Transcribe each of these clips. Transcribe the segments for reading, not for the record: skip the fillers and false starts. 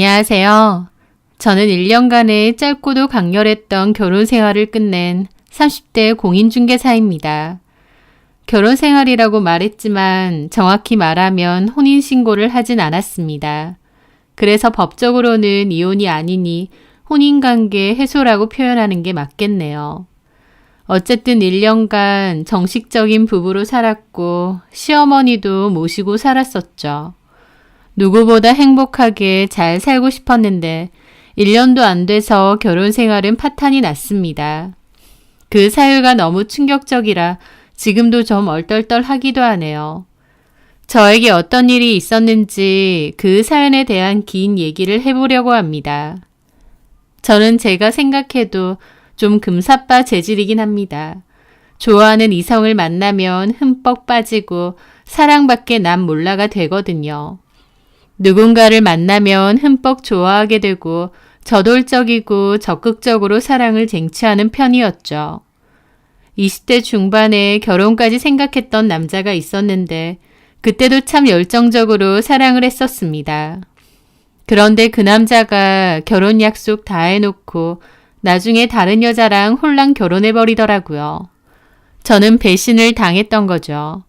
안녕하세요. 저는 1년간의 짧고도 강렬했던 결혼 생활을 끝낸 30대 공인중개사입니다. 결혼 생활이라고 말했지만 정확히 말하면 혼인신고를 하진 않았습니다. 그래서 법적으로는 이혼이 아니니 혼인관계 해소라고 표현하는 게 맞겠네요. 어쨌든 1년간 정식적인 부부로 살았고 시어머니도 모시고 살았었죠. 누구보다 행복하게 잘 살고 싶었는데 1년도 안 돼서 결혼 생활은 파탄이 났습니다. 그 사유가 너무 충격적이라 지금도 좀 얼떨떨하기도 하네요. 저에게 어떤 일이 있었는지 그 사연에 대한 긴 얘기를 해보려고 합니다. 저는 제가 생각해도 좀 금사빠 재질이긴 합니다. 좋아하는 이성을 만나면 흠뻑 빠지고 사랑밖에 난 몰라가 되거든요. 누군가를 만나면 흠뻑 좋아하게 되고 저돌적이고 적극적으로 사랑을 쟁취하는 편이었죠. 20대 중반에 결혼까지 생각했던 남자가 있었는데 그때도 참 열정적으로 사랑을 했었습니다. 그런데 그 남자가 결혼 약속 다 해놓고 나중에 다른 여자랑 홀랑 결혼해버리더라고요. 저는 배신을 당했던 거죠.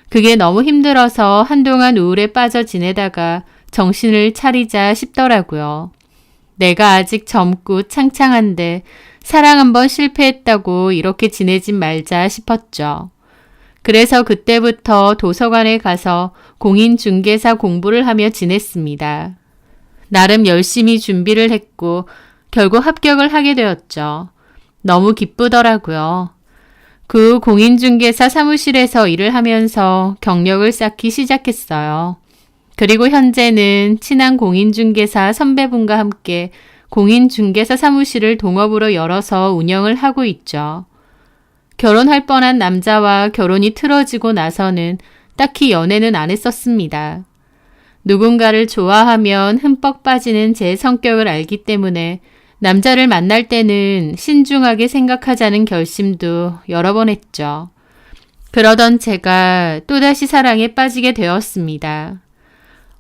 그게 너무 힘들어서 한동안 우울에 빠져 지내다가 정신을 차리자 싶더라고요. 내가 아직 젊고 창창한데 사랑 한번 실패했다고 이렇게 지내진 말자 싶었죠. 그래서 그때부터 도서관에 가서 공인중개사 공부를 하며 지냈습니다. 나름 열심히 준비를 했고 결국 합격을 하게 되었죠. 너무 기쁘더라고요. 그 공인중개사 사무실에서 일을 하면서 경력을 쌓기 시작했어요. 그리고 현재는 친한 공인중개사 선배분과 함께 공인중개사 사무실을 동업으로 열어서 운영을 하고 있죠. 결혼할 뻔한 남자와 결혼이 틀어지고 나서는 딱히 연애는 안 했었습니다. 누군가를 좋아하면 흠뻑 빠지는 제 성격을 알기 때문에 남자를 만날 때는 신중하게 생각하자는 결심도 여러 번 했죠. 그러던 제가 또다시 사랑에 빠지게 되었습니다.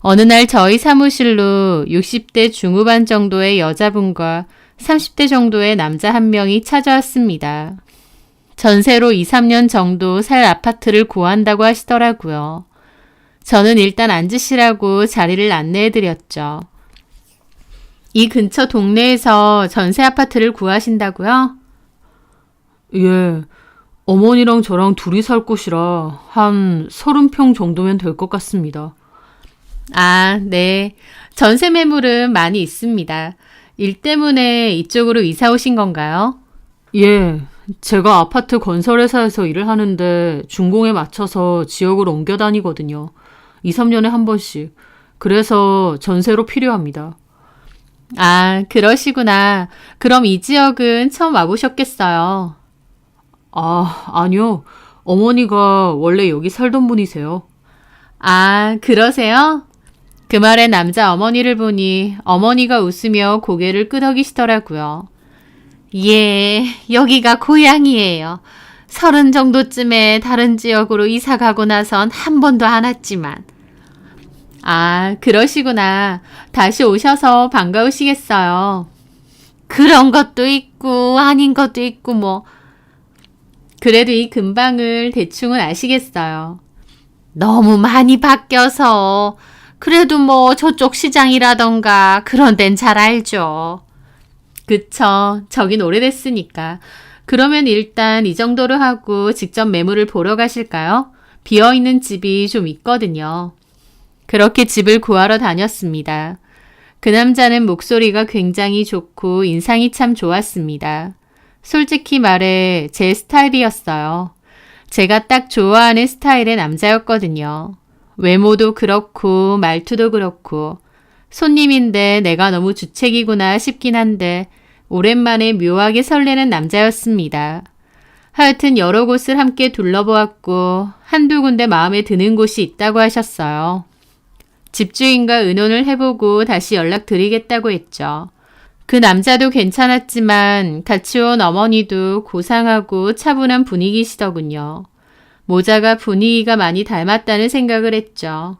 어느 날 저희 사무실로 60대 중후반 정도의 여자분과 30대 정도의 남자 한 명이 찾아왔습니다. 전세로 2, 3년 정도 살 아파트를 구한다고 하시더라고요. 저는 일단 앉으시라고 자리를 안내해드렸죠. 이 근처 동네에서 전세 아파트를 구하신다고요? 예, 어머니랑 저랑 둘이 살 곳이라 한 30평 정도면 될 것 같습니다. 아, 네. 전세 매물은 많이 있습니다. 일 때문에 이쪽으로 이사 오신 건가요? 예, 제가 아파트 건설회사에서 일을 하는데 준공에 맞춰서 지역을 옮겨 다니거든요. 2, 3년에 한 번씩. 그래서 전세로 필요합니다. 아, 그러시구나. 그럼 이 지역은 처음 와보셨겠어요? 아니요. 어머니가 원래 여기 살던 분이세요. 아, 그러세요? 그 말에 남자 어머니를 보니 어머니가 웃으며 고개를 끄덕이시더라고요. 예, 여기가 고향이에요. 30 정도쯤에 다른 지역으로 이사 가고 나선 한 번도 안 왔지만. 아, 그러시구나. 다시 오셔서 반가우시겠어요. 그런 것도 있고 아닌 것도 있고 뭐. 그래도 이 근방을 대충은 아시겠어요. 너무 많이 바뀌어서 그래도 뭐 저쪽 시장이라던가 그런 데는 잘 알죠. 그쵸. 저긴 오래됐으니까. 그러면 일단 이 정도로 하고 직접 매물을 보러 가실까요? 비어있는 집이 좀 있거든요. 그렇게 집을 구하러 다녔습니다. 그 남자는 목소리가 굉장히 좋고 인상이 참 좋았습니다. 솔직히 말해 제 스타일이었어요. 제가 딱 좋아하는 스타일의 남자였거든요. 외모도 그렇고 말투도 그렇고 손님인데 내가 너무 주책이구나 싶긴 한데 오랜만에 묘하게 설레는 남자였습니다. 하여튼 여러 곳을 함께 둘러보았고 한두 군데 마음에 드는 곳이 있다고 하셨어요. 집주인과 의논을 해보고 다시 연락드리겠다고 했죠. 그 남자도 괜찮았지만 같이 온 어머니도 고상하고 차분한 분위기시더군요. 모자가 분위기가 많이 닮았다는 생각을 했죠.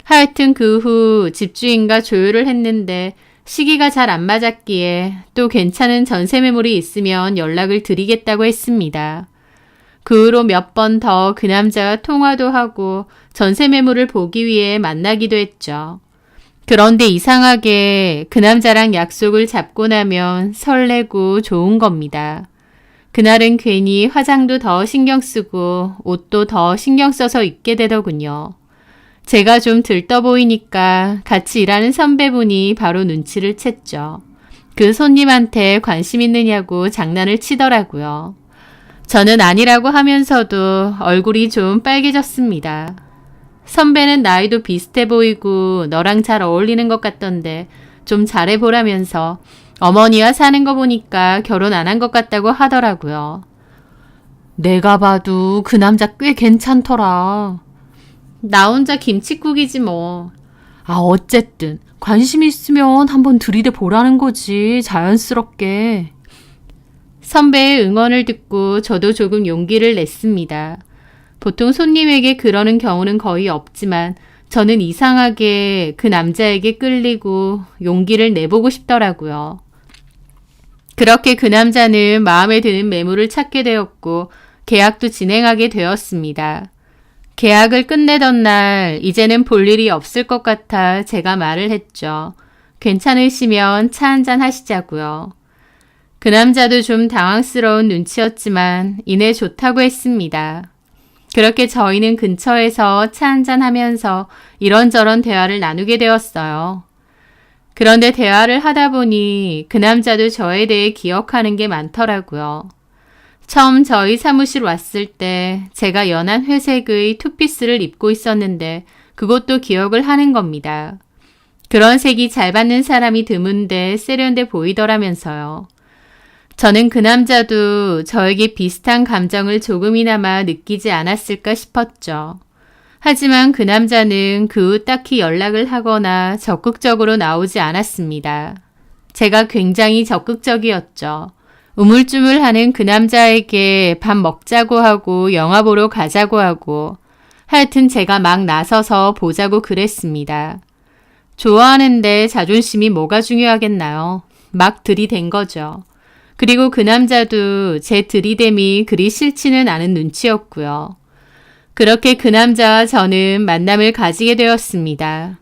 하여튼 그 후 집주인과 조율을 했는데 시기가 잘 안 맞았기에 또 괜찮은 전세 매물이 있으면 연락을 드리겠다고 했습니다. 그 후로 몇 번 더 그 남자와 통화도 하고 전세 매물을 보기 위해 만나기도 했죠. 그런데 이상하게 그 남자랑 약속을 잡고 나면 설레고 좋은 겁니다. 그날은 괜히 화장도 더 신경 쓰고 옷도 더 신경 써서 입게 되더군요. 제가 좀 들떠 보이니까 같이 일하는 선배분이 바로 눈치를 챘죠. 그 손님한테 관심 있느냐고 장난을 치더라고요. 저는 아니라고 하면서도 얼굴이 좀 빨개졌습니다. 선배는 나이도 비슷해 보이고 너랑 잘 어울리는 것 같던데 좀 잘해보라면서 어머니와 사는 거 보니까 결혼 안 한 것 같다고 하더라고요. 내가 봐도 그 남자 꽤 괜찮더라. 나 혼자 김칫국이지 뭐. 어쨌든 관심 있으면 한번 들이대 보라는 거지. 자연스럽게. 선배의 응원을 듣고 저도 조금 용기를 냈습니다. 보통 손님에게 그러는 경우는 거의 없지만 저는 이상하게 그 남자에게 끌리고 용기를 내보고 싶더라고요. 그렇게 그 남자는 마음에 드는 매물을 찾게 되었고 계약도 진행하게 되었습니다. 계약을 끝내던 날 이제는 볼 일이 없을 것 같아 제가 말을 했죠. 괜찮으시면 차 한잔 하시자고요. 그 남자도 좀 당황스러운 눈치였지만 이내 좋다고 했습니다. 그렇게 저희는 근처에서 차 한잔 하면서 이런저런 대화를 나누게 되었어요. 그런데 대화를 하다 보니 그 남자도 저에 대해 기억하는 게 많더라고요. 처음 저희 사무실 왔을 때 제가 연한 회색의 투피스를 입고 있었는데 그것도 기억을 하는 겁니다. 그런 색이 잘 받는 사람이 드문데 세련돼 보이더라면서요. 저는 그 남자도 저에게 비슷한 감정을 조금이나마 느끼지 않았을까 싶었죠. 하지만 그 남자는 그 후 딱히 연락을 하거나 적극적으로 나오지 않았습니다. 제가 굉장히 적극적이었죠. 우물쭈물하는 그 남자에게 밥 먹자고 하고 영화 보러 가자고 하고 하여튼 제가 막 나서서 보자고 그랬습니다. 좋아하는데 자존심이 뭐가 중요하겠나요? 막 들이댄 거죠. 그리고 그 남자도 제 들이댐이 그리 싫지는 않은 눈치였고요. 그렇게 그 남자와 저는 만남을 가지게 되었습니다.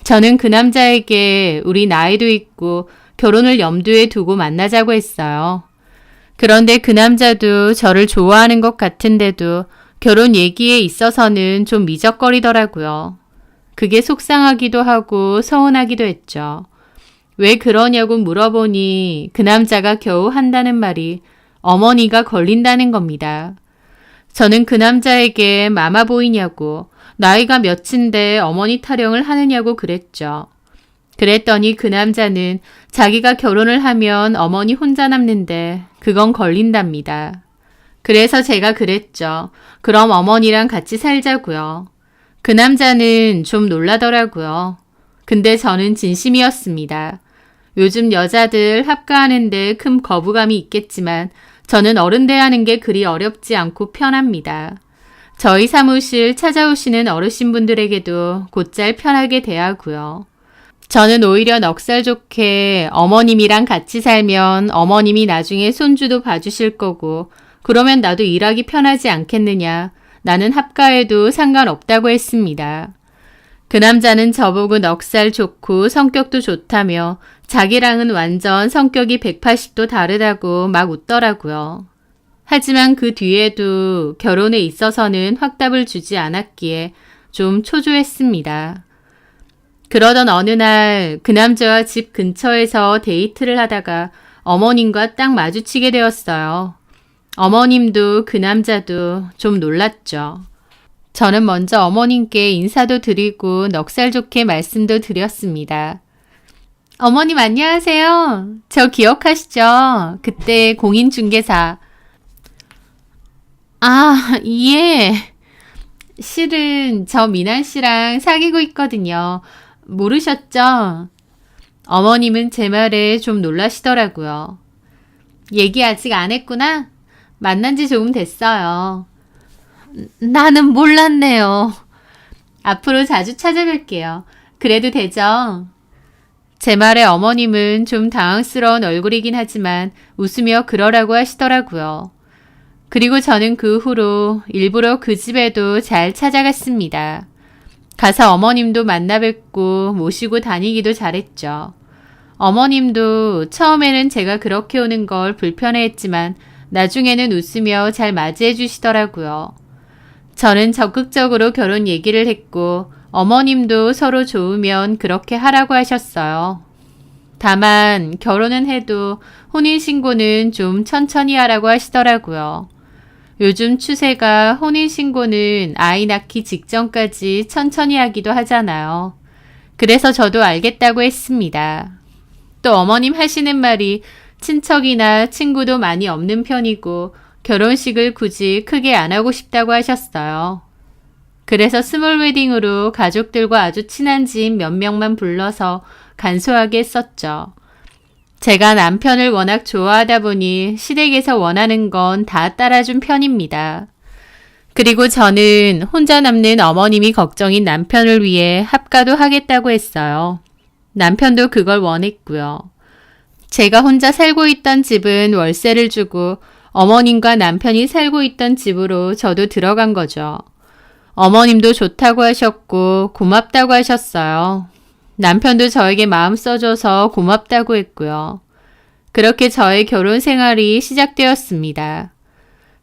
저는 그 남자에게 우리 나이도 있고 결혼을 염두에 두고 만나자고 했어요. 그런데 그 남자도 저를 좋아하는 것 같은데도 결혼 얘기에 있어서는 좀 미적거리더라고요. 그게 속상하기도 하고 서운하기도 했죠. 왜 그러냐고 물어보니 그 남자가 겨우 한다는 말이 어머니가 걸린다는 겁니다. 저는 그 남자에게 마마 보이냐고 나이가 몇인데 어머니 타령을 하느냐고 그랬죠. 그랬더니 그 남자는 자기가 결혼을 하면 어머니 혼자 남는데 그건 걸린답니다. 그래서 제가 그랬죠. 그럼 어머니랑 같이 살자고요. 그 남자는 좀 놀라더라고요. 근데 저는 진심이었습니다. 요즘 여자들 합가하는데 큰 거부감이 있겠지만 저는 어른 대하는 게 그리 어렵지 않고 편합니다. 저희 사무실 찾아오시는 어르신분들에게도 곧잘 편하게 대하고요. 저는 오히려 넉살 좋게 어머님이랑 같이 살면 어머님이 나중에 손주도 봐주실 거고 그러면 나도 일하기 편하지 않겠느냐. 나는 합가해도 상관없다고 했습니다. 그 남자는 저보고 넉살 좋고 성격도 좋다며 자기랑은 완전 성격이 180도 다르다고 막 웃더라고요. 하지만 그 뒤에도 결혼에 있어서는 확답을 주지 않았기에 좀 초조했습니다. 그러던 어느 날 그 남자와 집 근처에서 데이트를 하다가 어머님과 딱 마주치게 되었어요. 어머님도 그 남자도 좀 놀랐죠. 저는 먼저 어머님께 인사도 드리고 넉살 좋게 말씀도 드렸습니다. 어머님 안녕하세요. 저 기억하시죠? 그때 공인중개사. 아, 예. 실은 저 미난 씨랑 사귀고 있거든요. 모르셨죠? 어머님은 제 말에 좀 놀라시더라고요. 얘기 아직 안 했구나? 만난 지 조금 됐어요. 나는 몰랐네요. 앞으로 자주 찾아뵐게요. 그래도 되죠? 제 말에 어머님은 좀 당황스러운 얼굴이긴 하지만 웃으며 그러라고 하시더라고요. 그리고 저는 그 후로 일부러 그 집에도 잘 찾아갔습니다. 가서 어머님도 만나 뵙고 모시고 다니기도 잘했죠. 어머님도 처음에는 제가 그렇게 오는 걸 불편해했지만 나중에는 웃으며 잘 맞이해 주시더라고요. 저는 적극적으로 결혼 얘기를 했고 어머님도 서로 좋으면 그렇게 하라고 하셨어요. 다만 결혼은 해도 혼인신고는 좀 천천히 하라고 하시더라고요. 요즘 추세가 혼인신고는 아이 낳기 직전까지 천천히 하기도 하잖아요. 그래서 저도 알겠다고 했습니다. 또 어머님 하시는 말이 친척이나 친구도 많이 없는 편이고 결혼식을 굳이 크게 안 하고 싶다고 하셨어요. 그래서 스몰 웨딩으로 가족들과 아주 친한 지인 몇 명만 불러서 간소하게 했었죠. 제가 남편을 워낙 좋아하다 보니 시댁에서 원하는 건 다 따라준 편입니다. 그리고 저는 혼자 남는 어머님이 걱정인 남편을 위해 합가도 하겠다고 했어요. 남편도 그걸 원했고요. 제가 혼자 살고 있던 집은 월세를 주고 어머님과 남편이 살고 있던 집으로 저도 들어간 거죠. 어머님도 좋다고 하셨고 고맙다고 하셨어요. 남편도 저에게 마음 써줘서 고맙다고 했고요. 그렇게 저의 결혼 생활이 시작되었습니다.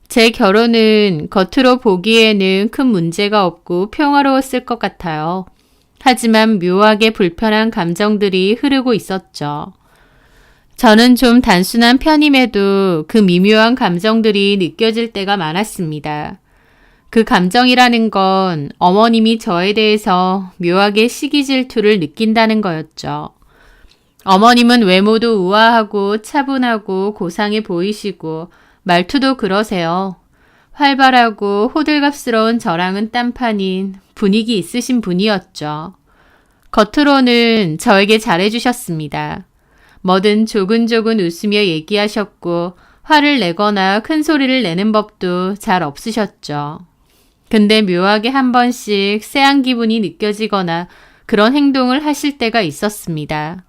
제 결혼은 겉으로 보기에는 큰 문제가 없고 평화로웠을 것 같아요. 하지만 묘하게 불편한 감정들이 흐르고 있었죠. 저는 좀 단순한 편임에도 그 미묘한 감정들이 느껴질 때가 많았습니다. 그 감정이라는 건 어머님이 저에 대해서 묘하게 시기 질투를 느낀다는 거였죠. 어머님은 외모도 우아하고 차분하고 고상해 보이시고 말투도 그러세요. 활발하고 호들갑스러운 저랑은 딴판인 분위기 있으신 분이었죠. 겉으로는 저에게 잘해주셨습니다. 뭐든 조근조근 웃으며 얘기하셨고 화를 내거나 큰 소리를 내는 법도 잘 없으셨죠. 근데 묘하게 한 번씩 쎄한 기분이 느껴지거나 그런 행동을 하실 때가 있었습니다.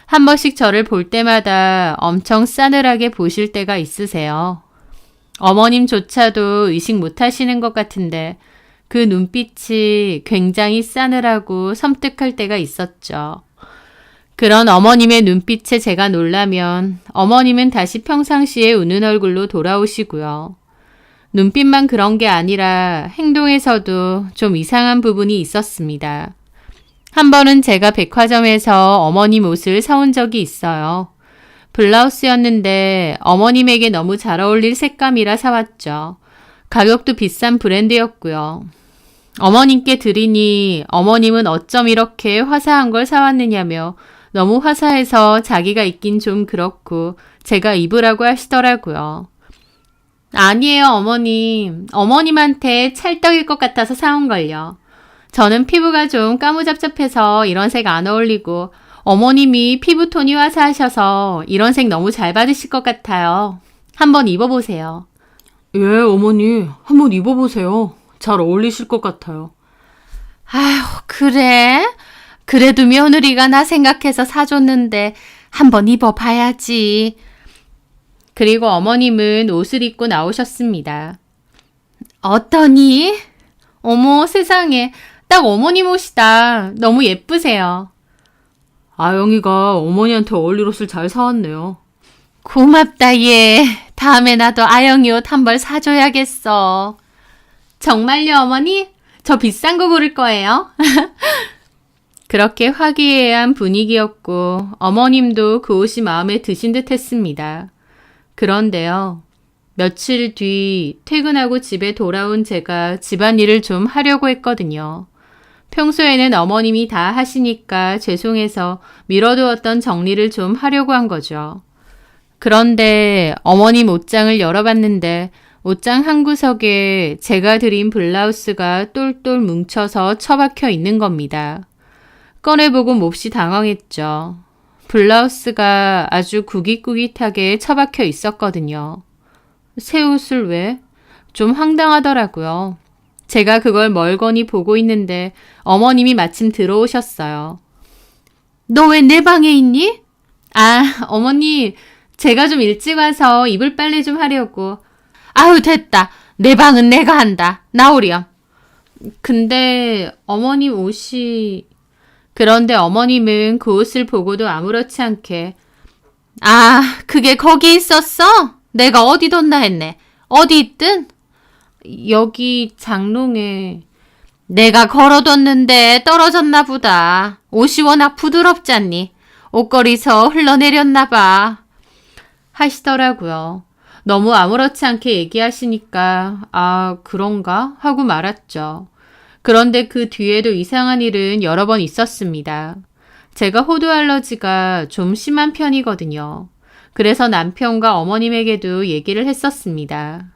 한 번씩 저를 볼 때마다 엄청 싸늘하게 보실 때가 있으세요. 어머님조차도 의식 못 하시는 것 같은데 그 눈빛이 굉장히 싸늘하고 섬뜩할 때가 있었죠. 그런 어머님의 눈빛에 제가 놀라면 어머님은 다시 평상시에 웃는 얼굴로 돌아오시고요. 눈빛만 그런 게 아니라 행동에서도 좀 이상한 부분이 있었습니다. 한 번은 제가 백화점에서 어머님 옷을 사온 적이 있어요. 블라우스였는데 어머님에게 너무 잘 어울릴 색감이라 사왔죠. 가격도 비싼 브랜드였고요. 어머님께 드리니 어머님은 어쩜 이렇게 화사한 걸 사왔느냐며 너무 화사해서 자기가 입긴 좀 그렇고 제가 입으라고 하시더라고요. 아니에요, 어머님. 어머님한테 찰떡일 것 같아서 사온걸요. 저는 피부가 좀 까무잡잡해서 이런 색 안 어울리고 어머님이 피부톤이 화사하셔서 이런 색 너무 잘 받으실 것 같아요. 한번 입어보세요. 예, 어머니. 한번 입어보세요. 잘 어울리실 것 같아요. 아휴, 그래? 그래도 며느리가 나 생각해서 사줬는데 한번 입어봐야지. 그리고 어머님은 옷을 입고 나오셨습니다. 어떠니? 어머, 세상에. 딱 어머님 옷이다. 너무 예쁘세요. 아영이가 어머니한테 어울릴 옷을 잘 사왔네요. 고맙다, 얘. 다음에 나도 아영이 옷 한 벌 사줘야겠어. 정말요, 어머니? 저 비싼 거 고를 거예요. 그렇게 화기애애한 분위기였고 어머님도 그 옷이 마음에 드신 듯 했습니다. 그런데요. 며칠 뒤 퇴근하고 집에 돌아온 제가 집안일을 좀 하려고 했거든요. 평소에는 어머님이 다 하시니까 죄송해서 미뤄두었던 정리를 좀 하려고 한 거죠. 그런데 어머님 옷장을 열어봤는데 옷장 한 구석에 제가 드린 블라우스가 똘똘 뭉쳐서 처박혀 있는 겁니다. 꺼내보고 몹시 당황했죠. 블라우스가 아주 구깃구깃하게 처박혀 있었거든요. 새 옷을 왜? 좀 황당하더라고요. 제가 그걸 멀거니 보고 있는데 어머님이 마침 들어오셨어요. 너 왜 내 방에 있니? 아, 어머니, 제가 좀 일찍 와서 이불 빨래 좀 하려고. 아유, 됐다. 내 방은 내가 한다. 나오렴. 근데 어머님 옷이... 그런데 어머님은 그 옷을 보고도 아무렇지 않게 아, 그게 거기 있었어? 내가 어디 뒀나 했네. 어디 있든? 여기 장롱에 내가 걸어뒀는데 떨어졌나 보다. 옷이 워낙 부드럽잖니. 옷걸이서 흘러내렸나 봐. 하시더라고요. 너무 아무렇지 않게 얘기하시니까 아, 그런가? 하고 말았죠. 그런데 그 뒤에도 이상한 일은 여러 번 있었습니다. 제가 호두 알러지가 좀 심한 편이거든요. 그래서 남편과 어머님에게도 얘기를 했었습니다.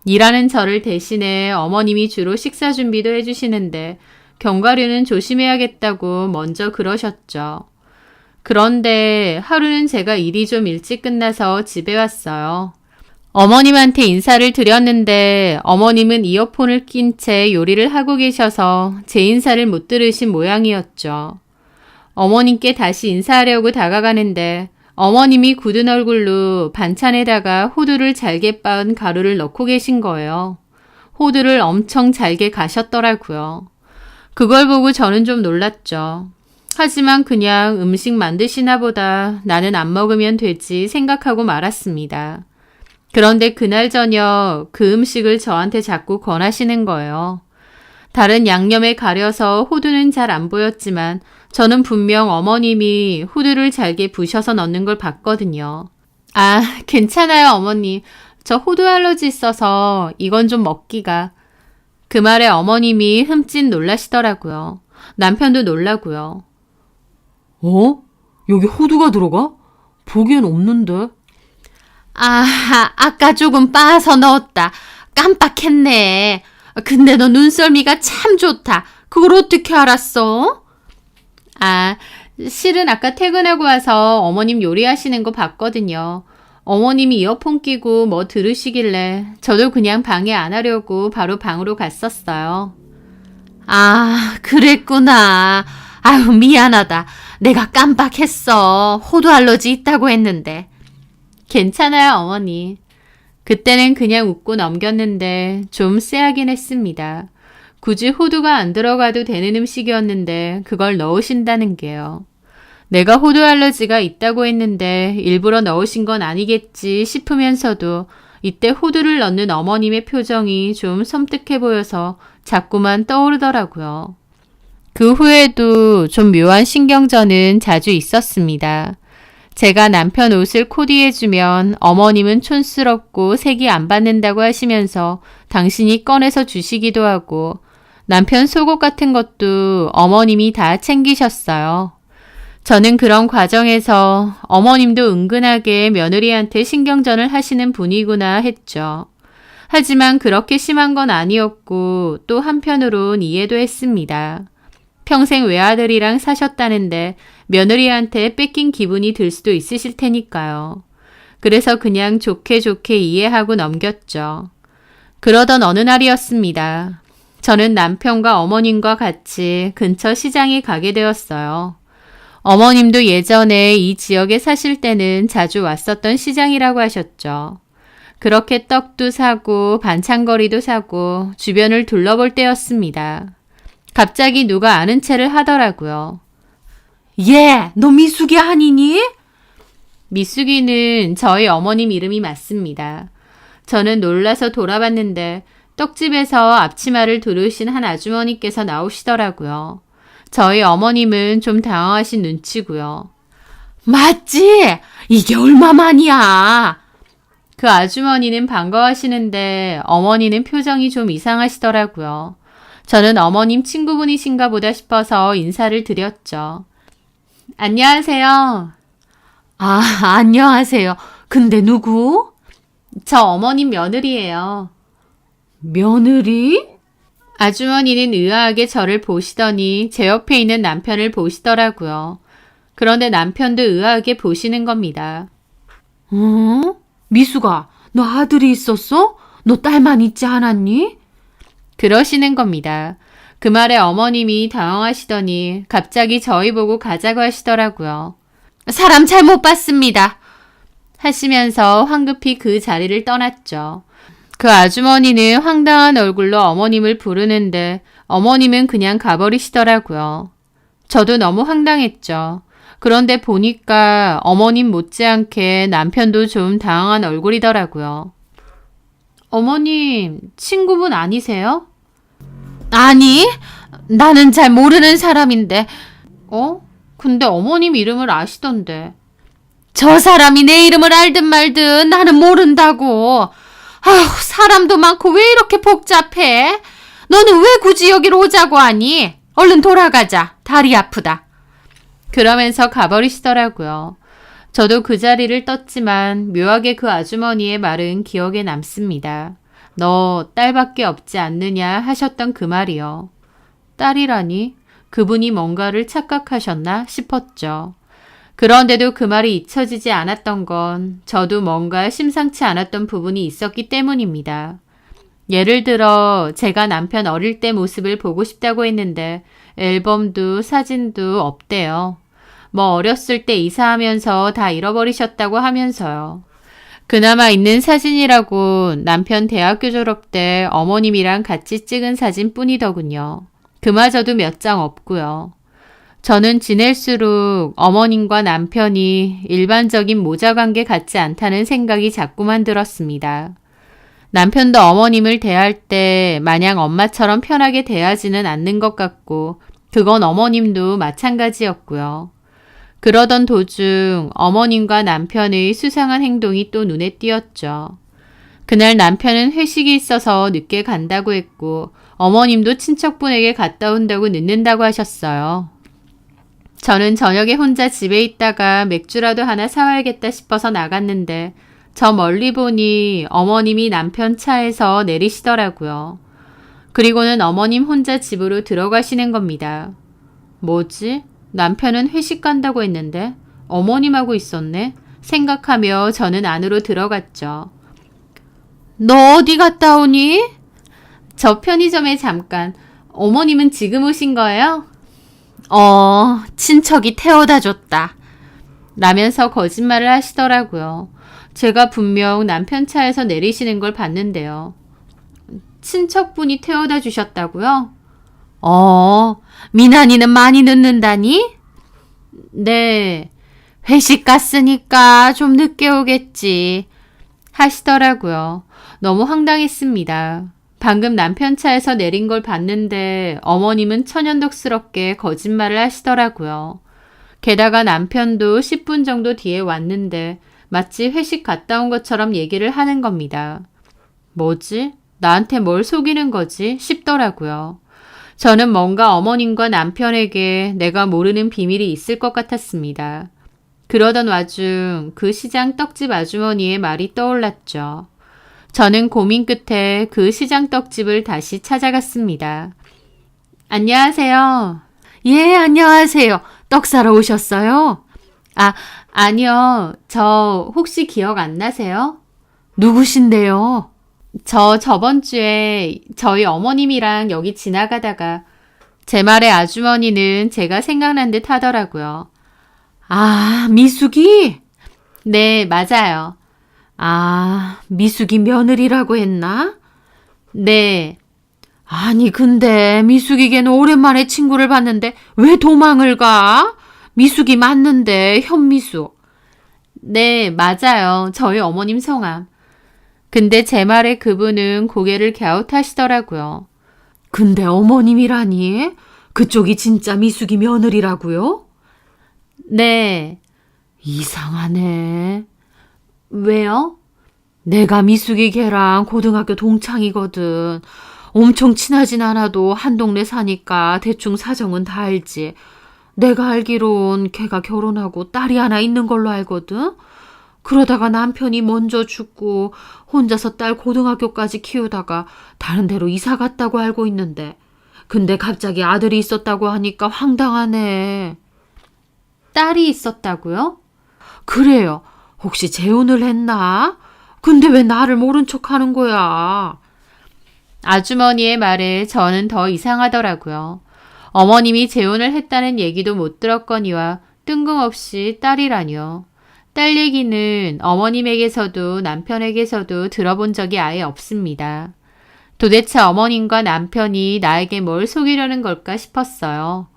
일하는 저를 대신해 어머님이 주로 식사 준비도 해주시는데 견과류는 조심해야겠다고 먼저 그러셨죠. 그런데 하루는 제가 일이 좀 일찍 끝나서 집에 왔어요. 어머님한테 인사를 드렸는데 어머님은 이어폰을 낀 채 요리를 하고 계셔서 제 인사를 못 들으신 모양이었죠. 어머님께 다시 인사하려고 다가가는데 어머님이 굳은 얼굴로 반찬에다가 호두를 잘게 빻은 가루를 넣고 계신 거예요. 호두를 엄청 잘게 가셨더라고요. 그걸 보고 저는 좀 놀랐죠. 하지만 그냥 음식 만드시나 보다 나는 안 먹으면 되지 생각하고 말았습니다. 그런데 그날 저녁 그 음식을 저한테 자꾸 권하시는 거예요. 다른 양념에 가려서 호두는 잘 안 보였지만 저는 분명 어머님이 호두를 잘게 부셔서 넣는 걸 봤거든요. 아, 괜찮아요, 어머니. 저 호두 알러지 있어서 이건 좀 먹기가. 그 말에 어머님이 흠칫 놀라시더라고요. 남편도 놀라고요. 어? 여기 호두가 들어가? 보기엔 없는데. 아, 아까 조금 빻아서 넣었다. 깜빡했네. 근데 너 눈썰미가 참 좋다. 그걸 어떻게 알았어? 아, 실은 아까 퇴근하고 와서 어머님 요리하시는 거 봤거든요. 어머님이 이어폰 끼고 뭐 들으시길래 저도 그냥 방해 안 하려고 바로 방으로 갔었어요. 아, 그랬구나. 아유, 미안하다. 내가 깜빡했어. 호두 알러지 있다고 했는데. 괜찮아요, 어머니. 그때는 그냥 웃고 넘겼는데 좀 쎄하긴 했습니다. 굳이 호두가 안 들어가도 되는 음식이었는데 그걸 넣으신다는 게요. 내가 호두 알러지가 있다고 했는데 일부러 넣으신 건 아니겠지 싶으면서도 이때 호두를 넣는 어머님의 표정이 좀 섬뜩해 보여서 자꾸만 떠오르더라고요. 그 후에도 좀 묘한 신경전은 자주 있었습니다. 제가 남편 옷을 코디해주면 어머님은 촌스럽고 색이 안 받는다고 하시면서 당신이 꺼내서 주시기도 하고 남편 속옷 같은 것도 어머님이 다 챙기셨어요. 저는 그런 과정에서 어머님도 은근하게 며느리한테 신경전을 하시는 분이구나 했죠. 하지만 그렇게 심한 건 아니었고 또 한편으론 이해도 했습니다. 평생 외아들이랑 사셨다는데 며느리한테 뺏긴 기분이 들 수도 있으실 테니까요. 그래서 그냥 좋게 좋게 이해하고 넘겼죠. 그러던 어느 날이었습니다. 저는 남편과 어머님과 같이 근처 시장에 가게 되었어요. 어머님도 예전에 이 지역에 사실 때는 자주 왔었던 시장이라고 하셨죠. 그렇게 떡도 사고 반찬거리도 사고 주변을 둘러볼 때였습니다. 갑자기 누가 아는 체를 하더라고요. 얘, 너 미숙이 아니니? 미숙이는 저희 어머님 이름이 맞습니다. 저는 놀라서 돌아봤는데 떡집에서 앞치마를 두르신 한 아주머니께서 나오시더라고요. 저희 어머님은 좀 당황하신 눈치고요. 맞지? 이게 얼마만이야? 그 아주머니는 반가워하시는데 어머니는 표정이 좀 이상하시더라고요. 저는 어머님 친구분이신가 보다 싶어서 인사를 드렸죠. 안녕하세요. 아, 안녕하세요. 근데 누구? 저 어머님 며느리예요. 며느리? 아주머니는 의아하게 저를 보시더니 제 옆에 있는 남편을 보시더라고요. 그런데 남편도 의아하게 보시는 겁니다. 미숙아, 너 아들이 있었어? 너 딸만 있지 않았니? 그러시는 겁니다. 그 말에 어머님이 당황하시더니 갑자기 저희 보고 가자고 하시더라고요. 사람 잘못 봤습니다. 하시면서 황급히 그 자리를 떠났죠. 그 아주머니는 황당한 얼굴로 어머님을 부르는데 어머님은 그냥 가버리시더라고요. 저도 너무 황당했죠. 그런데 보니까 어머님 못지않게 남편도 좀 당황한 얼굴이더라고요. 어머님, 친구분 아니세요? 아니, 나는 잘 모르는 사람인데. 근데 어머님 이름을 아시던데. 저 사람이 내 이름을 알든 말든 나는 모른다고. 아휴, 사람도 많고 왜 이렇게 복잡해? 너는 왜 굳이 여기로 오자고 하니? 얼른 돌아가자. 다리 아프다. 그러면서 가버리시더라고요. 저도 그 자리를 떴지만 묘하게 그 아주머니의 말은 기억에 남습니다. 너 딸밖에 없지 않느냐 하셨던 그 말이요. 딸이라니? 그분이 뭔가를 착각하셨나 싶었죠. 그런데도 그 말이 잊혀지지 않았던 건 저도 뭔가 심상치 않았던 부분이 있었기 때문입니다. 예를 들어 제가 남편 어릴 때 모습을 보고 싶다고 했는데 앨범도 사진도 없대요. 뭐 어렸을 때 이사하면서 다 잃어버리셨다고 하면서요. 그나마 있는 사진이라고 남편 대학교 졸업 때 어머님이랑 같이 찍은 사진뿐이더군요. 그마저도 몇 장 없고요. 저는 지낼수록 어머님과 남편이 일반적인 모자관계 같지 않다는 생각이 자꾸만 들었습니다. 남편도 어머님을 대할 때 마냥 엄마처럼 편하게 대하지는 않는 것 같고 그건 어머님도 마찬가지였고요. 그러던 도중 어머님과 남편의 수상한 행동이 또 눈에 띄었죠. 그날 남편은 회식이 있어서 늦게 간다고 했고 어머님도 친척분에게 갔다 온다고 늦는다고 하셨어요. 저는 저녁에 혼자 집에 있다가 맥주라도 하나 사와야겠다 싶어서 나갔는데 저 멀리 보니 어머님이 남편 차에서 내리시더라고요. 그리고는 어머님 혼자 집으로 들어가시는 겁니다. 뭐지? 남편은 회식 간다고 했는데 어머님하고 있었네? 생각하며 저는 안으로 들어갔죠. 너 어디 갔다 오니? 저 편의점에 잠깐. 어머님은 지금 오신 거예요? 친척이 태워다 줬다. 라면서 거짓말을 하시더라고요. 제가 분명 남편 차에서 내리시는 걸 봤는데요. 친척분이 태워다 주셨다고요? 미나니는 많이 늦는다니? 네, 회식 갔으니까 좀 늦게 오겠지. 하시더라고요. 너무 황당했습니다. 방금 남편 차에서 내린 걸 봤는데 어머님은 천연덕스럽게 거짓말을 하시더라고요. 게다가 남편도 10분 정도 뒤에 왔는데 마치 회식 갔다 온 것처럼 얘기를 하는 겁니다. 뭐지? 나한테 뭘 속이는 거지? 싶더라고요. 저는 뭔가 어머님과 남편에게 내가 모르는 비밀이 있을 것 같았습니다. 그러던 와중 그 시장 떡집 아주머니의 말이 떠올랐죠. 저는 고민 끝에 그 시장 떡집을 다시 찾아갔습니다. 안녕하세요. 예, 안녕하세요. 떡 사러 오셨어요? 아니요. 저 혹시 기억 안 나세요? 누구신데요? 저 저번 주에 저희 어머님이랑 여기 지나가다가 제 말에 아주머니는 제가 생각난 듯 하더라고요. 미숙이? 네, 맞아요. 미숙이 며느리라고 했나? 네. 아니, 근데 미숙이 걔는 오랜만에 친구를 봤는데 왜 도망을 가? 미숙이 맞는데, 현미숙. 네, 맞아요. 저희 어머님 성함. 근데 제 말에 그분은 고개를 갸웃하시더라고요. 근데 어머님이라니? 그쪽이 진짜 미숙이 며느리라고요? 네. 이상하네. 왜요? 내가 미숙이 걔랑 고등학교 동창이거든. 엄청 친하진 않아도 한 동네 사니까 대충 사정은 다 알지. 내가 알기론 걔가 결혼하고 딸이 하나 있는 걸로 알거든. 그러다가 남편이 먼저 죽고 혼자서 딸 고등학교까지 키우다가 다른 데로 이사 갔다고 알고 있는데 근데 갑자기 아들이 있었다고 하니까 황당하네. 딸이 있었다고요? 그래요. 혹시 재혼을 했나? 근데 왜 나를 모른 척 하는 거야? 아주머니의 말에 저는 더 이상하더라고요. 어머님이 재혼을 했다는 얘기도 못 들었거니와 뜬금없이 딸이라뇨. 딸 얘기는 어머님에게서도 남편에게서도 들어본 적이 아예 없습니다. 도대체 어머님과 남편이 나에게 뭘 속이려는 걸까 싶었어요.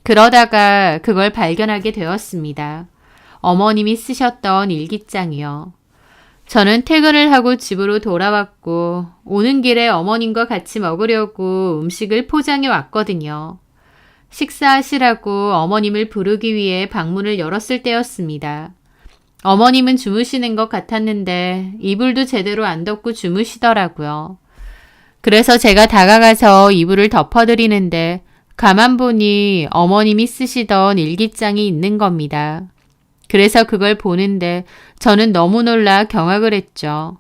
그러다가 그걸 발견하게 되었습니다. 어머님이 쓰셨던 일기장이요. 저는 퇴근을 하고 집으로 돌아왔고 오는 길에 어머님과 같이 먹으려고 음식을 포장해 왔거든요. 식사하시라고 어머님을 부르기 위해 방문을 열었을 때였습니다. 어머님은 주무시는 것 같았는데 이불도 제대로 안 덮고 주무시더라고요. 그래서 제가 다가가서 이불을 덮어드리는데 가만 보니 어머님이 쓰시던 일기장이 있는 겁니다. 그래서 그걸 보는데 저는 너무 놀라 경악을 했죠.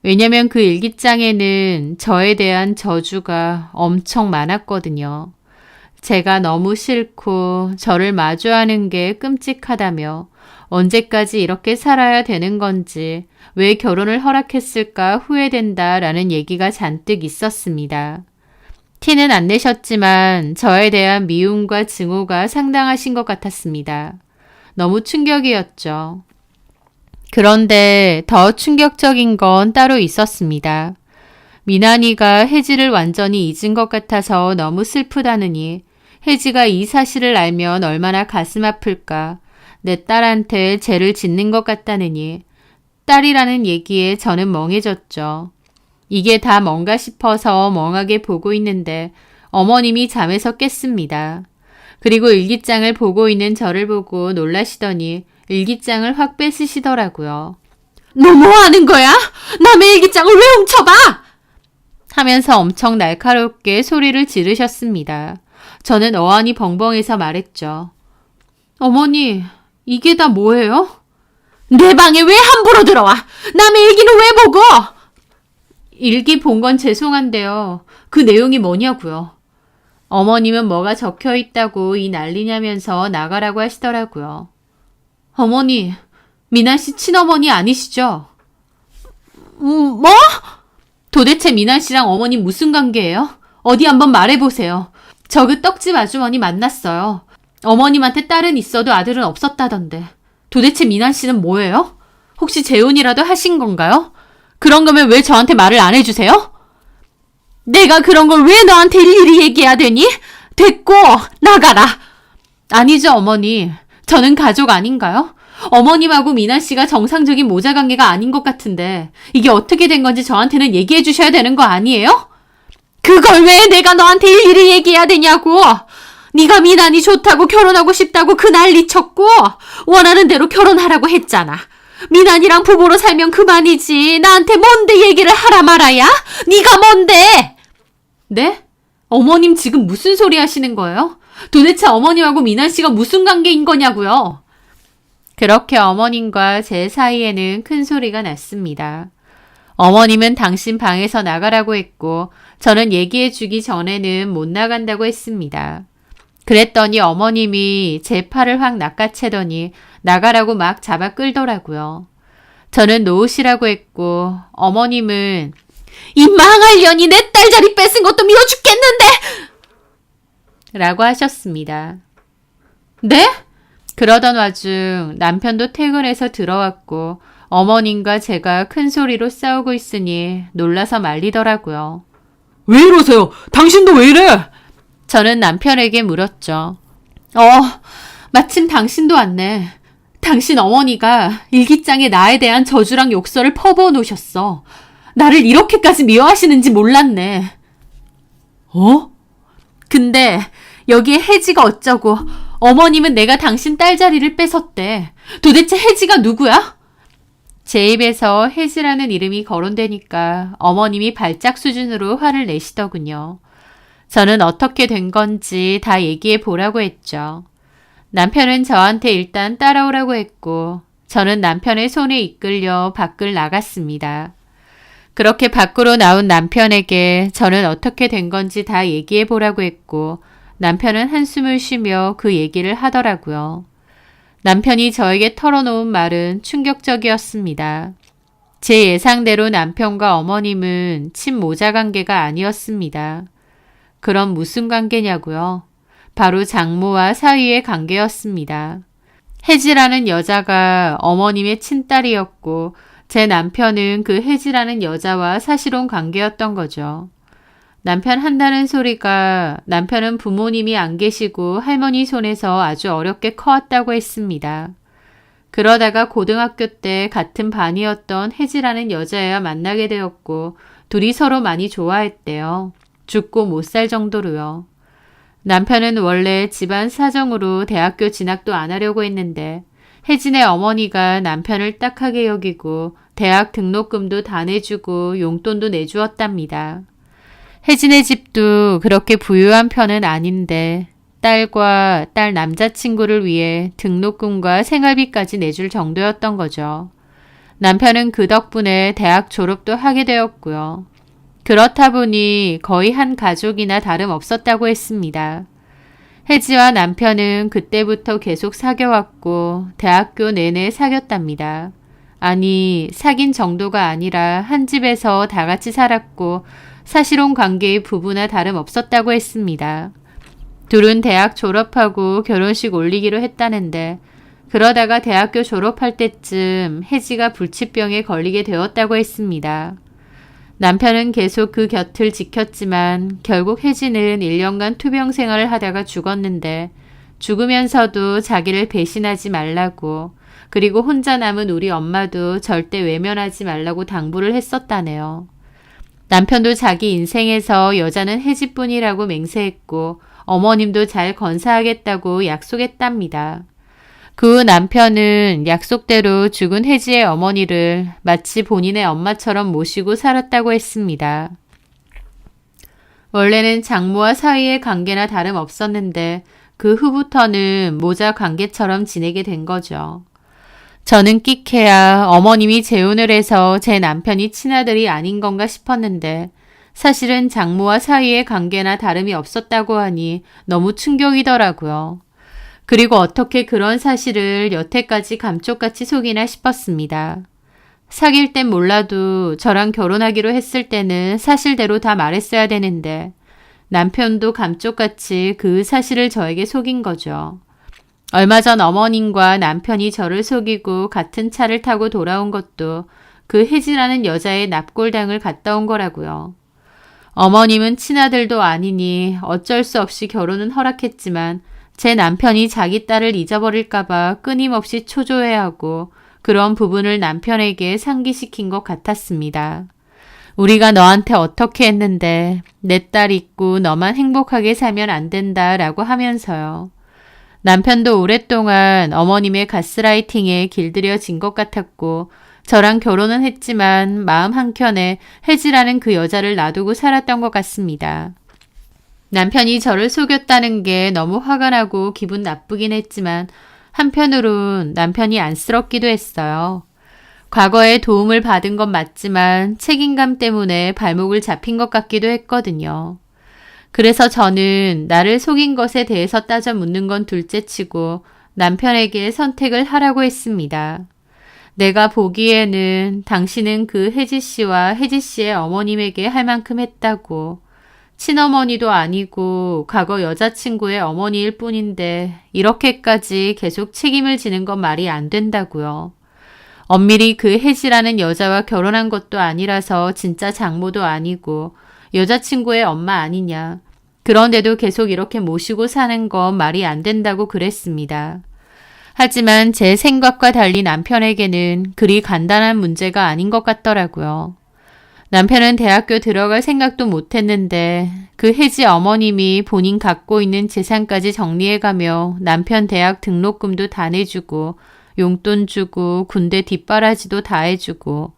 왜냐면 그 일기장에는 저에 대한 저주가 엄청 많았거든요. 제가 너무 싫고 저를 마주하는 게 끔찍하다며 언제까지 이렇게 살아야 되는 건지 왜 결혼을 허락했을까 후회된다라는 얘기가 잔뜩 있었습니다. 티는 안 내셨지만 저에 대한 미움과 증오가 상당하신 것 같았습니다. 너무 충격이었죠. 그런데 더 충격적인 건 따로 있었습니다. 미나니가 혜지를 완전히 잊은 것 같아서 너무 슬프다느니 혜지가 이 사실을 알면 얼마나 가슴 아플까. 내 딸한테 죄를 짓는 것 같다느니 딸이라는 얘기에 저는 멍해졌죠. 이게 다 뭔가 싶어서 멍하게 보고 있는데 어머님이 잠에서 깼습니다. 그리고 일기장을 보고 있는 저를 보고 놀라시더니 일기장을 확 뺏으시더라고요. 너 뭐 하는 거야? 남의 일기장을 왜 훔쳐봐? 하면서 엄청 날카롭게 소리를 지르셨습니다. 저는 어안이 벙벙해서 말했죠. 어머니, 이게 다 뭐예요? 내 방에 왜 함부로 들어와? 남의 일기는 왜 보고? 일기 본 건 죄송한데요. 그 내용이 뭐냐고요. 어머님은 뭐가 적혀 있다고 이 난리냐면서 나가라고 하시더라고요. 어머니, 미나 씨 친어머니 아니시죠? 뭐? 도대체 미나 씨랑 어머님 무슨 관계예요? 어디 한번 말해보세요. 저 그 떡집 아주머니 만났어요. 어머님한테 딸은 있어도 아들은 없었다던데. 도대체 미나 씨는 뭐예요? 혹시 재혼이라도 하신 건가요? 그런 거면 왜 저한테 말을 안 해주세요? 내가 그런 걸 왜 너한테 일일이 얘기해야 되니? 됐고 나가라. 아니죠 어머니. 저는 가족 아닌가요? 어머님하고 미나 씨가 정상적인 모자 관계가 아닌 것 같은데 이게 어떻게 된 건지 저한테는 얘기해 주셔야 되는 거 아니에요? 그걸 왜 내가 너한테 일일이 얘기해야 되냐고. 네가 미나니 좋다고 결혼하고 싶다고 그 난리 쳤고 원하는 대로 결혼하라고 했잖아. 미나니랑 부부로 살면 그만이지. 나한테 뭔데 얘기를 하라 말아야? 네가 뭔데? 네? 어머님 지금 무슨 소리 하시는 거예요? 도대체 어머님하고 미나 씨가 무슨 관계인 거냐고요? 그렇게 어머님과 제 사이에는 큰 소리가 났습니다. 어머님은 당신 방에서 나가라고 했고 저는 얘기해 주기 전에는 못 나간다고 했습니다. 그랬더니 어머님이 제 팔을 확 낚아채더니 나가라고 막 잡아 끌더라고요. 저는 놓으시라고 했고 어머님은 이 망할 년이 내 딸 자리 뺏은 것도 미워 죽겠는데! 라고 하셨습니다. 네? 그러던 와중 남편도 퇴근해서 들어왔고 어머님과 제가 큰 소리로 싸우고 있으니 놀라서 말리더라고요. 왜 이러세요? 당신도 왜 이래? 저는 남편에게 물었죠. 마침 당신도 왔네. 당신 어머니가 일기장에 나에 대한 저주랑 욕설을 퍼부어 놓으셨어. 나를 이렇게까지 미워하시는지 몰랐네. 근데 여기에 혜지가 어쩌고 어머님은 내가 당신 딸 자리를 뺏었대. 도대체 혜지가 누구야? 제 입에서 혜지라는 이름이 거론되니까 어머님이 발작 수준으로 화를 내시더군요. 저는 어떻게 된 건지 다 얘기해 보라고 했죠. 남편은 저한테 일단 따라오라고 했고 저는 남편의 손에 이끌려 밖을 나갔습니다. 그렇게 밖으로 나온 남편에게 저는 어떻게 된 건지 다 얘기해 보라고 했고 남편은 한숨을 쉬며 그 얘기를 하더라고요. 남편이 저에게 털어놓은 말은 충격적이었습니다. 제 예상대로 남편과 어머님은 친모자 관계가 아니었습니다. 그럼 무슨 관계냐고요? 바로 장모와 사위의 관계였습니다. 혜지라는 여자가 어머님의 친딸이었고 제 남편은 그 혜지라는 여자와 사실혼 관계였던 거죠. 남편 한다는 소리가 남편은 부모님이 안 계시고 할머니 손에서 아주 어렵게 커왔다고 했습니다. 그러다가 고등학교 때 같은 반이었던 혜지라는 여자애와 만나게 되었고 둘이 서로 많이 좋아했대요. 죽고 못 살 정도로요. 남편은 원래 집안 사정으로 대학교 진학도 안 하려고 했는데 혜진의 어머니가 남편을 딱하게 여기고 대학 등록금도 다 내주고 용돈도 내주었답니다. 혜진의 집도 그렇게 부유한 편은 아닌데 딸과 딸 남자친구를 위해 등록금과 생활비까지 내줄 정도였던 거죠. 남편은 그 덕분에 대학 졸업도 하게 되었고요. 그렇다 보니 거의 한 가족이나 다름없었다고 했습니다. 혜지와 남편은 그때부터 계속 사귀어왔고 대학교 내내 사귀었답니다. 아니, 사귄 정도가 아니라 한 집에서 다 같이 살았고 사실혼 관계의 부부나 다름없었다고 했습니다. 둘은 대학 졸업하고 결혼식 올리기로 했다는데 그러다가 대학교 졸업할 때쯤 혜지가 불치병에 걸리게 되었다고 했습니다. 남편은 계속 그 곁을 지켰지만 결국 혜지는 1년간 투병 생활을 하다가 죽었는데 죽으면서도 자기를 배신하지 말라고 그리고 혼자 남은 우리 엄마도 절대 외면하지 말라고 당부를 했었다네요. 남편도 자기 인생에서 여자는 혜지뿐이라고 맹세했고 어머님도 잘 건사하겠다고 약속했답니다. 그 후 남편은 약속대로 죽은 혜지의 어머니를 마치 본인의 엄마처럼 모시고 살았다고 했습니다. 원래는 장모와 사위의 관계나 다름없었는데 그 후부터는 모자 관계처럼 지내게 된 거죠. 저는 끽해야 어머님이 재혼을 해서 제 남편이 친아들이 아닌 건가 싶었는데 사실은 장모와 사위의 관계나 다름이 없었다고 하니 너무 충격이더라고요. 그리고 어떻게 그런 사실을 여태까지 감쪽같이 속이나 싶었습니다. 사귈 땐 몰라도 저랑 결혼하기로 했을 때는 사실대로 다 말했어야 되는데 남편도 감쪽같이 그 사실을 저에게 속인 거죠. 얼마 전 어머님과 남편이 저를 속이고 같은 차를 타고 돌아온 것도 그 혜지라는 여자의 납골당을 갔다 온 거라고요. 어머님은 친아들도 아니니 어쩔 수 없이 결혼은 허락했지만 제 남편이 자기 딸을 잊어버릴까봐 끊임없이 초조해하고 그런 부분을 남편에게 상기시킨 것 같았습니다. 우리가 너한테 어떻게 했는데 내 딸 있고 너만 행복하게 살면 안 된다라고 하면서요. 남편도 오랫동안 어머님의 가스라이팅에 길들여진 것 같았고 저랑 결혼은 했지만 마음 한켠에 혜지라는 그 여자를 놔두고 살았던 것 같습니다. 남편이 저를 속였다는 게 너무 화가 나고 기분 나쁘긴 했지만 한편으론 남편이 안쓰럽기도 했어요. 과거에 도움을 받은 건 맞지만 책임감 때문에 발목을 잡힌 것 같기도 했거든요. 그래서 저는 나를 속인 것에 대해서 따져 묻는 건 둘째치고 남편에게 선택을 하라고 했습니다. 내가 보기에는 당신은 그 혜지 씨와 혜지 씨의 어머님에게 할 만큼 했다고 친어머니도 아니고 과거 여자친구의 어머니일 뿐인데 이렇게까지 계속 책임을 지는 건 말이 안 된다고요. 엄밀히 그 혜지라는 여자와 결혼한 것도 아니라서 진짜 장모도 아니고 여자친구의 엄마 아니냐. 그런데도 계속 이렇게 모시고 사는 건 말이 안 된다고 그랬습니다. 하지만 제 생각과 달리 남편에게는 그리 간단한 문제가 아닌 것 같더라고요. 남편은 대학교 들어갈 생각도 못했는데 그 혜지 어머님이 본인 갖고 있는 재산까지 정리해가며 남편 대학 등록금도 다 내주고 용돈 주고 군대 뒷바라지도 다 해주고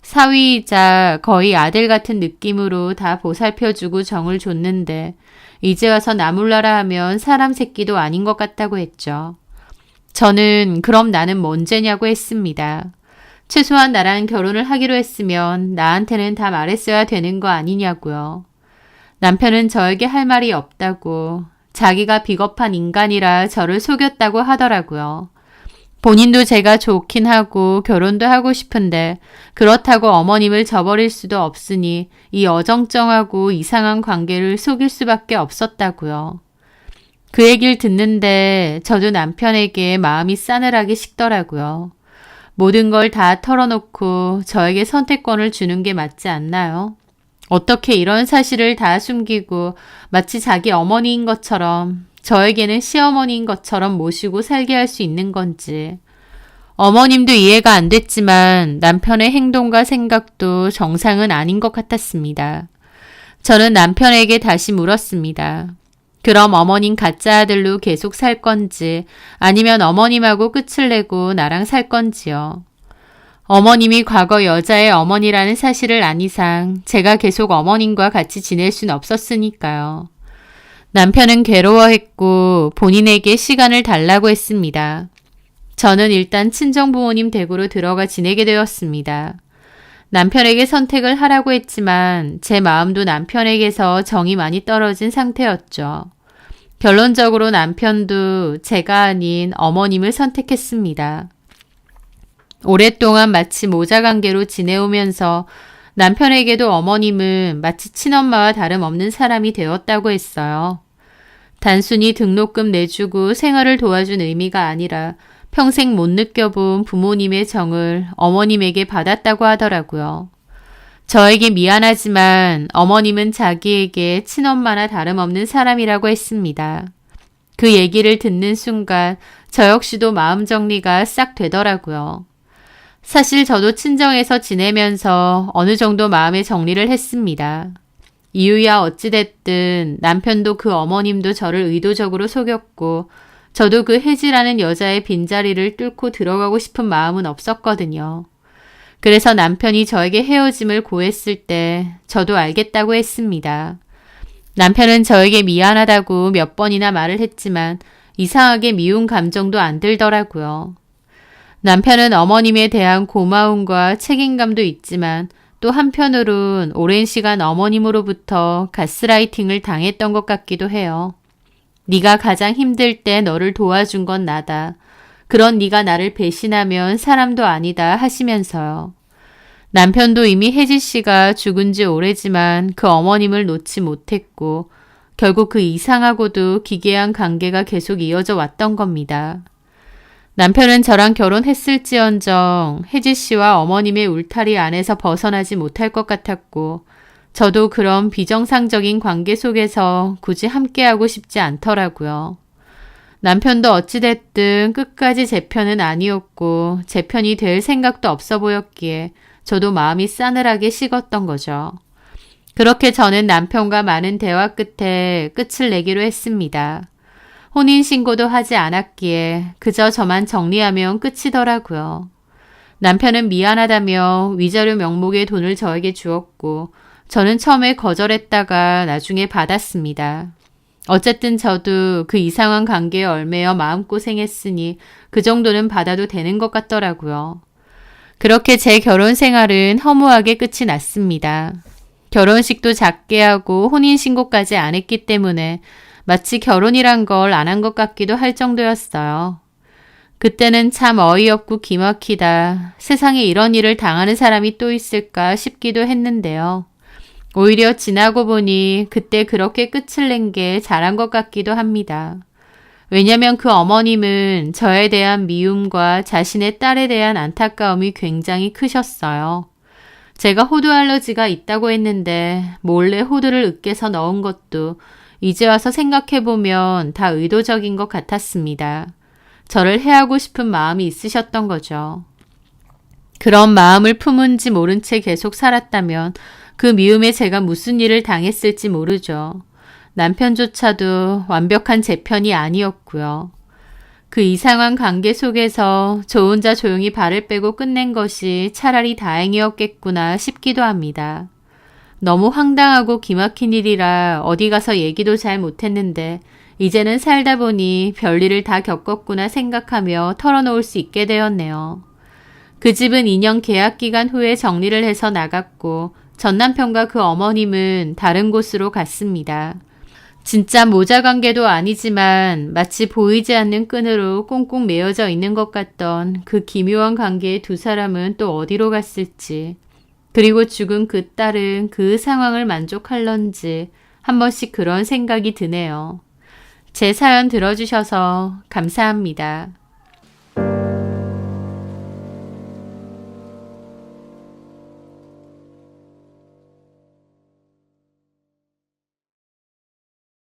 사위이자 거의 아들 같은 느낌으로 다 보살펴주고 정을 줬는데 이제 와서 나 몰라라 하면 사람 새끼도 아닌 것 같다고 했죠. 저는 그럼 나는 뭔 죄냐고 했습니다. 최소한 나랑 결혼을 하기로 했으면 나한테는 다 말했어야 되는 거 아니냐고요. 남편은 저에게 할 말이 없다고 자기가 비겁한 인간이라 저를 속였다고 하더라고요. 본인도 제가 좋긴 하고 결혼도 하고 싶은데 그렇다고 어머님을 저버릴 수도 없으니 이 어정쩡하고 이상한 관계를 속일 수밖에 없었다고요. 그 얘기를 듣는데 저도 남편에게 마음이 싸늘하게 식더라고요. 모든 걸 다 털어놓고 저에게 선택권을 주는 게 맞지 않나요? 어떻게 이런 사실을 다 숨기고 마치 자기 어머니인 것처럼 저에게는 시어머니인 것처럼 모시고 살게 할 수 있는 건지. 어머님도 이해가 안 됐지만 남편의 행동과 생각도 정상은 아닌 것 같았습니다. 저는 남편에게 다시 물었습니다. 그럼 어머님 가짜 아들로 계속 살 건지 아니면 어머님하고 끝을 내고 나랑 살 건지요. 어머님이 과거 여자의 어머니라는 사실을 안 이상 제가 계속 어머님과 같이 지낼 순 없었으니까요. 남편은 괴로워했고 본인에게 시간을 달라고 했습니다. 저는 일단 친정부모님 댁으로 들어가 지내게 되었습니다. 남편에게 선택을 하라고 했지만 제 마음도 남편에게서 정이 많이 떨어진 상태였죠. 결론적으로 남편도 제가 아닌 어머님을 선택했습니다. 오랫동안 마치 모자 관계로 지내오면서 남편에게도 어머님은 마치 친엄마와 다름없는 사람이 되었다고 했어요. 단순히 등록금 내주고 생활을 도와준 의미가 아니라 평생 못 느껴본 부모님의 정을 어머님에게 받았다고 하더라고요. 저에게 미안하지만 어머님은 자기에게 친엄마나 다름없는 사람이라고 했습니다. 그 얘기를 듣는 순간 저 역시도 마음 정리가 싹 되더라고요. 사실 저도 친정에서 지내면서 어느 정도 마음의 정리를 했습니다. 이유야 어찌됐든 남편도 그 어머님도 저를 의도적으로 속였고 저도 그 혜지라는 여자의 빈자리를 뚫고 들어가고 싶은 마음은 없었거든요. 그래서 남편이 저에게 헤어짐을 고했을 때 저도 알겠다고 했습니다. 남편은 저에게 미안하다고 몇 번이나 말을 했지만 이상하게 미운 감정도 안 들더라고요. 남편은 어머님에 대한 고마움과 책임감도 있지만 또 한편으론 오랜 시간 어머님으로부터 가스라이팅을 당했던 것 같기도 해요. 네가 가장 힘들 때 너를 도와준 건 나다. 그런 네가 나를 배신하면 사람도 아니다 하시면서요. 남편도 이미 혜지 씨가 죽은 지 오래지만 그 어머님을 놓지 못했고 결국 그 이상하고도 기괴한 관계가 계속 이어져 왔던 겁니다. 남편은 저랑 결혼했을지언정 혜지 씨와 어머님의 울타리 안에서 벗어나지 못할 것 같았고 저도 그런 비정상적인 관계 속에서 굳이 함께하고 싶지 않더라고요. 남편도 어찌됐든 끝까지 제 편은 아니었고 제 편이 될 생각도 없어 보였기에 저도 마음이 싸늘하게 식었던 거죠. 그렇게 저는 남편과 많은 대화 끝에 끝을 내기로 했습니다. 혼인신고도 하지 않았기에 그저 저만 정리하면 끝이더라고요. 남편은 미안하다며 위자료 명목의 돈을 저에게 주었고 저는 처음에 거절했다가 나중에 받았습니다. 어쨌든 저도 그 이상한 관계에 얽매여 마음고생했으니 그 정도는 받아도 되는 것 같더라고요. 그렇게 제 결혼 생활은 허무하게 끝이 났습니다. 결혼식도 작게 하고 혼인신고까지 안 했기 때문에 마치 결혼이란 걸 안 한 것 같기도 할 정도였어요. 그때는 참 어이없고 기막히다. 세상에 이런 일을 당하는 사람이 또 있을까 싶기도 했는데요. 오히려 지나고 보니 그때 그렇게 끝을 낸 게 잘한 것 같기도 합니다. 왜냐면 그 어머님은 저에 대한 미움과 자신의 딸에 대한 안타까움이 굉장히 크셨어요. 제가 호두 알러지가 있다고 했는데 몰래 호두를 으깨서 넣은 것도 이제 와서 생각해보면 다 의도적인 것 같았습니다. 저를 해하고 싶은 마음이 있으셨던 거죠. 그런 마음을 품은지 모른 채 계속 살았다면 그 미움에 제가 무슨 일을 당했을지 모르죠. 남편조차도 완벽한 제 편이 아니었고요. 그 이상한 관계 속에서 저 혼자 조용히 발을 빼고 끝낸 것이 차라리 다행이었겠구나 싶기도 합니다. 너무 황당하고 기막힌 일이라 어디 가서 얘기도 잘 못했는데 이제는 살다 보니 별일을 다 겪었구나 생각하며 털어놓을 수 있게 되었네요. 그 집은 2년 계약 기간 후에 정리를 해서 나갔고 전 남편과 그 어머님은 다른 곳으로 갔습니다. 진짜 모자 관계도 아니지만 마치 보이지 않는 끈으로 꽁꽁 매어져 있는 것 같던 그 기묘한 관계의 두 사람은 또 어디로 갔을지, 그리고 죽은 그 딸은 그 상황을 만족할런지 한 번씩 그런 생각이 드네요. 제 사연 들어주셔서 감사합니다.